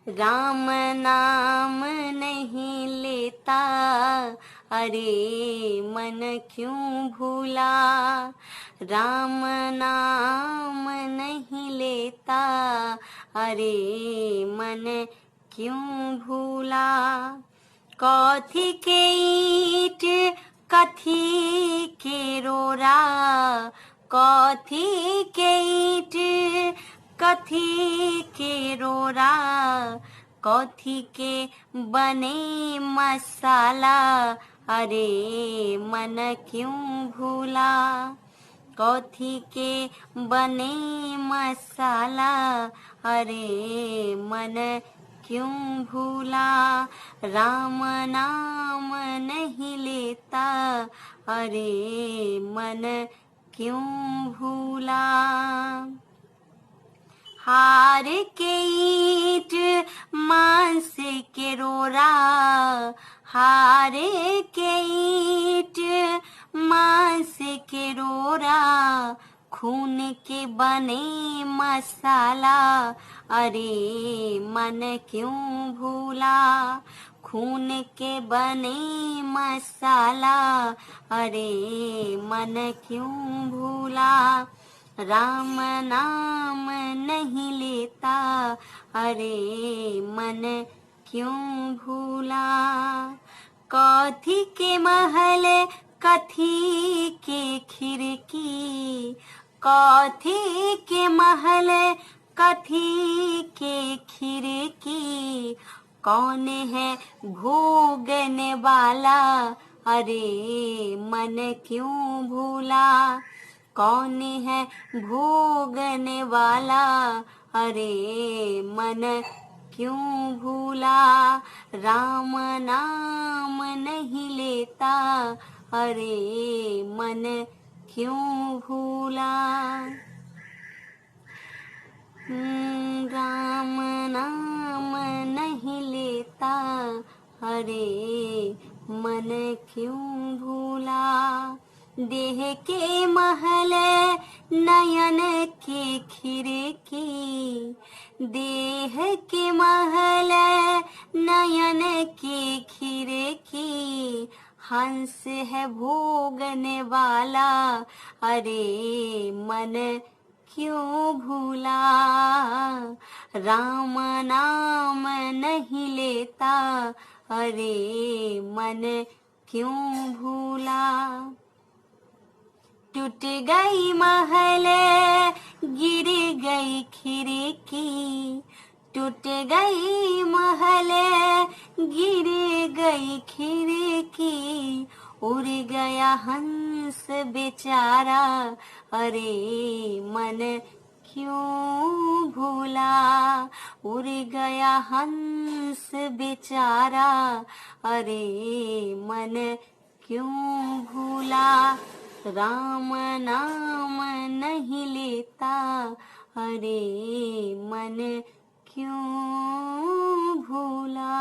राम नाम नहीं लेता, अरे मन क्यों भूला। राम नाम नहीं लेता, अरे मन क्यों भूला। कथी के ईंट कथी के रोरा, कथी के ईंट कथी के रोरा, कथी के बने मसाला, अरे मन क्यों भूला। कथी के बने मसाला, अरे मन क्यों भूला। राम नाम नहीं लेता, अरे मन क्यों भूला। हार के ईंट मांस के रोरा, हार के ईंट मांस के रोरा, खून के बने मसाला, अरे मन क्यों भूला। खून के बने मसाला, अरे मन क्यों भूला। राम नाम नहीं लेता, अरे मन क्यों भूला। कथी के महल कथी के खिड़की, कथी के महल कथी के खिड़की, कौन है भोगने वाला, अरे मन क्यों भूला। कौन है भोगने वाला, अरे मन क्यों भूला। राम नाम नहीं लेता, अरे मन क्यों भूला। राम नाम नहीं लेता, अरे मन क्यों भूला। देह के महल नयन के खिड़की, देह के महल नयन के खिड़की, हंस है भोगने वाला, अरे मन क्यों भूला। राम नाम नहीं लेता, अरे मन क्यों भूला। टूट गई महल गिर गई खिड़की, टूट गई महल गिर गई खिड़की, उड़ गया हंस बेचारा, अरे मन क्यों भूला। उड़ गया हंस बेचारा, अरे मन क्यों भूला। राम नाम नहीं लेता, अरे मन क्यों भूला।